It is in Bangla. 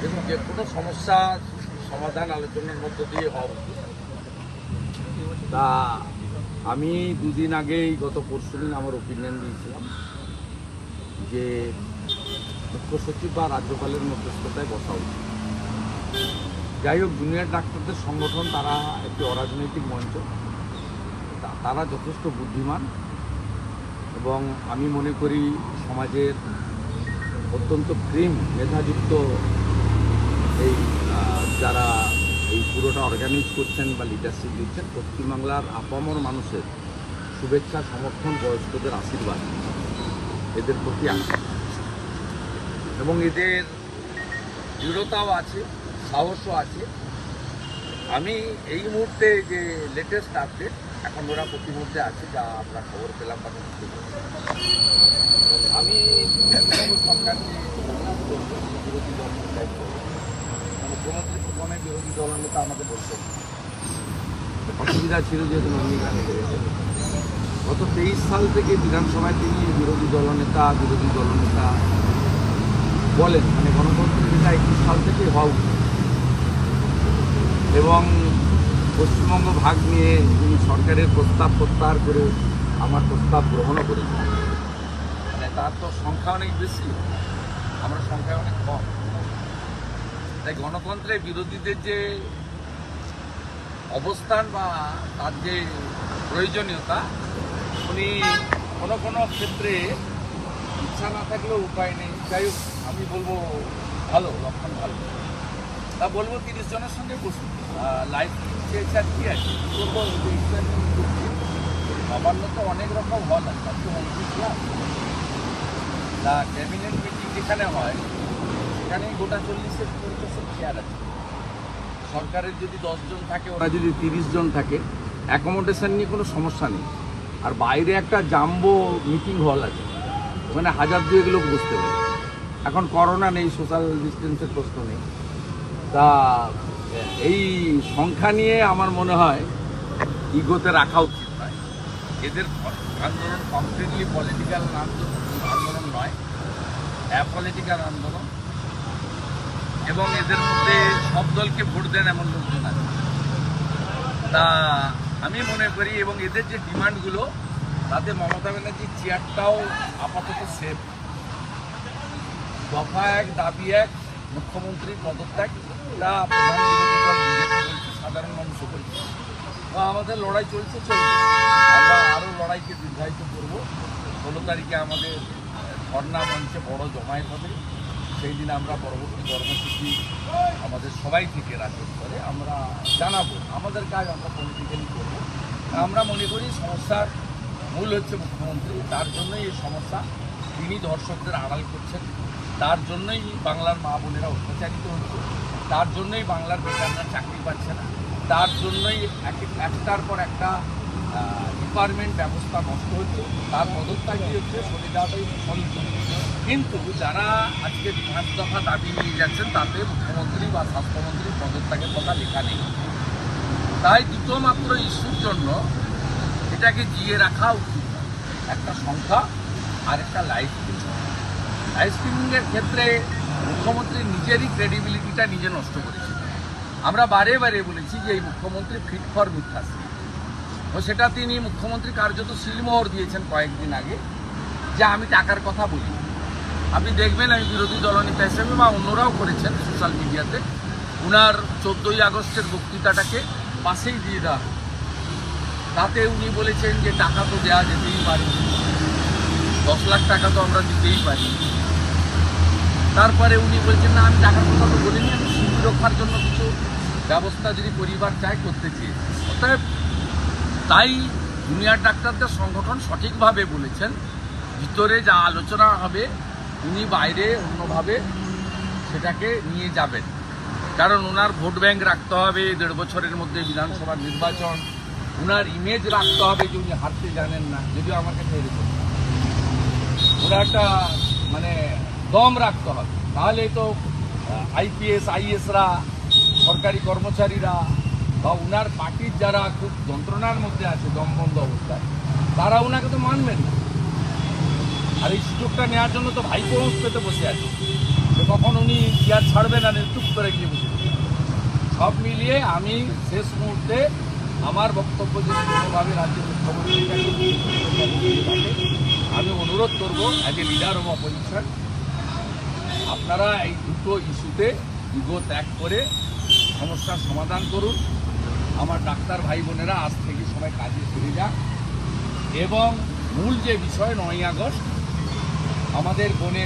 দেখুন, যে কোনো সমস্যা সমাধান আলোচনার মধ্য দিয়ে হওয়া উচিত। তা আমি দুদিন আগেই গত পরশুদিন আমার ওপিনিয়ন দিয়েছিলাম যে মুখ্য সচিব বা রাজ্যপালের মধ্যস্থতায় বসা উচিত। যাই হোক, জুনিয়র ডাক্তারদের সংগঠন তারা একটি অরাজনৈতিক মঞ্চ, তারা যথেষ্ট বুদ্ধিমান এবং আমি মনে করি সমাজের অত্যন্ত মেধাযুক্ত এই যারা এই পুরোটা অর্গানাইজ করছেন বা লিডারশিপ দিচ্ছেন, পশ্চিমবাংলার আপামর মানুষের শুভেচ্ছা, সমর্থন, বয়স্কদের আশীর্বাদ এদের প্রতি আছে এবং এদের দৃঢ়তাও আছে, সাহসও আছে। আমি এই মুহূর্তে যে লেটেস্ট আপডেট, এখন ওরা প্রতিমধ্যে আছে, যা আমরা খবর পেলাম বা আমি সরকারকে বিরোধী দল মুখ্যমন্ত্রী সুপনের বিরোধী দলের নেতা আমাকে বলছেন অসুবিধা ছিল যেহেতু নন্দীগ্রামে করেছে। গত 23 সাল থেকে বিধানসভায় তিনি বিরোধী দলনেতা বলেন, মানে গণতন্ত্রের নেতা 21 সাল থেকে হওয়া উচিত এবং পশ্চিমবঙ্গ ভাগ নিয়ে তিনি সরকারের প্রস্তাব প্রত্যাহার করে আমার প্রস্তাব গ্রহণও করেছেন। মানে তার তো সংখ্যা অনেক বেশি, আমরা সংখ্যা অনেক কম। তাই গণতন্ত্রের বিরোধীদের যে অবস্থান বা তার যে প্রয়োজনীয়তা, উনি কোনো ক্ষেত্রে ইচ্ছা না থাকলেও উপায় নেই। যাই হোক, আমি বলবো ভালো লক্ষণ, ভালো। তা বলবো 30 জনের সঙ্গে বসুন, লাইফ চেয়েছে আর কি আছে করবো। নবান্ন তো অনেক রকম হল আছে, আপনি মন্ত্রী ছিলাম, তা ক্যাবিনেট মিটিং যেখানে হয় সেখানেই গোটা 40-50 চেয়ার আছে। সরকারের যদি 10 জন থাকে, ওরা যদি 30 জন থাকে, অ্যাকোমোডেশন নিয়ে কোনো সমস্যা নেই। আর বাইরে একটা জাম্বো মিটিং হল আছে, ওখানে 1000-2 লোক বসতে পারে। এখন করোনা নেই, সোশ্যাল ডিস্টেন্সের প্রশ্ন নেই। তা এই সংখ্যা নিয়ে আমার মনে হয় ইগোতে রাখা উচিত নয়। এদের আন্দোলন কমপ্লিটলি পলিটিক্যাল আন্দোলন নয়, অ্যাপলিটিক্যাল আন্দোলন এবং এদের মধ্যে সব দলকে ভোট দেন এমন লোকজন আছে। তা আমি মনে করি এবং এদের যে ডিমান্ডগুলো, তাতে মমতা ব্যানার্জির চেয়ারটাও আপাতত সেফ। দফা 1, দাবি 1, মুখ্যমন্ত্রীর পদত্যাগ, এটা প্রধান বিরোধী দল বিজেপি বলছে, সাধারণ মানুষও বলছে। আমাদের লড়াই চলছে। আমরা আরও লড়াইকে দীর্ঘায়িত করব। 16 তারিখে আমাদের ধর্ণা মঞ্চে বড় জমায়েত হবে। সেই দিন আমরা পরবর্তী কর্মসূচি আমাদের সবাই থেকে রাজ্য করে আমরা জানাবো। আমাদের কাজ আমরা পলিটিক্যালি করবো। আমরা মনে করি সমস্যার মূল হচ্ছে মুখ্যমন্ত্রী, তার জন্যই এই সমস্যা। তিনি ধর্ষকদের আড়াল করছেন, তার জন্যই বাংলার মা বোনেরা অত্যাচারিত হচ্ছে, তার জন্যই বাংলার বেকাররা চাকরি পাচ্ছে না, তার জন্যই একটার পর একটা ডিপার্টমেন্ট ব্যবস্থা নষ্ট হচ্ছে, তার পদত্যাগই হচ্ছে সরিদাটাই ফলিত। কিন্তু যারা আজকে 5 দফা দাবি নিয়ে যাচ্ছেন, তাতে মুখ্যমন্ত্রী বা স্বাস্থ্যমন্ত্রীর পদত্যাগের কথা লেখা নেই। তাই দুটো মাত্র ইস্যুর জন্য এটাকে জিয়ে রাখা উচিত। একটা সংখ্যা আর একটা লাইফ স্ট্রিমিংয়ের ক্ষেত্রে মুখ্যমন্ত্রী নিজেরই ক্রেডিবিলিটিটা নিজে নষ্ট করেছে। আমরা বারে বারে বলেছি যে এই মুখ্যমন্ত্রী ফিট ফর মিথ্যাশ্রী, ও সেটা তিনি মুখ্যমন্ত্রী কার্যত সিলমোহর দিয়েছেন কয়েকদিন আগে, যে আমি টাকার কথা বলি। আপনি দেখবেন, আমি বিরোধী দলনেতা হিসেবে বা অন্যরাও করেছেন সোশ্যাল মিডিয়াতে, উনার 14ই আগস্টের বক্তৃতাটাকে পাশেই দিয়ে দেওয়া। তাতে উনি বলেছেন যে টাকা তো দেওয়া যেতেই পারে, 10 লাখ টাকা তো আমরা দিতেই পারি। তারপরে উনি বলছেন না, আমি টাকার কথা তো বলিনি, আমি শিল্প রক্ষার জন্য কিছু ব্যবস্থা যদি পরিবার চায় করতে চেয়েছি। অতএব তাই জুনিয়র ডাক্তারদের সংগঠন সঠিকভাবে বলেছেন, ভিতরে যা আলোচনা হবে উনি বাইরে অন্যভাবে সেটাকে নিয়ে যাবেন। কারণ ওনার ভোট ব্যাংক রাখতে হবে, 1.5 বছরের মধ্যে বিধানসভা নির্বাচন, ওনার ইমেজ রাখতে হবে যে উনি হারতে জানেন না, যদিও আমার কাছে এরকম। ওনার একটা মানে দম রাখতে হবে, তাহলে তো আইপিএস আইএসরা, সরকারি কর্মচারীরা বা ওনার পার্টির যারা খুব যন্ত্রণার মধ্যে আছে দমবন্ধ অবস্থায়, তারা ওনাকে তো মানবেন না। আর এই সুযোগটা নেওয়ার জন্য তো ভাইপো পেতে বসে আছে। যে কখন উনি চেয়ার ছাড়বেন আর চুপ করে গিয়ে বসে থাকবেন। সব মিলিয়ে আমি শেষ মুহূর্তে আমার বক্তব্য যে কোনোভাবে রাজ্যের মুখ্যমন্ত্রীর কাছে আমি অনুরোধ করব as a leader of opposition, আপনারা এই দুটো ইস্যুতে ইগো ত্যাগ করে সমস্যার সমাধান করুন। আমার ডাক্তার ভাই বোনেরা আজ থেকে সবাই কাজে ফিরে যাক এবং মূল যে বিষয় 9ই আগস্ট আমাদের বোনের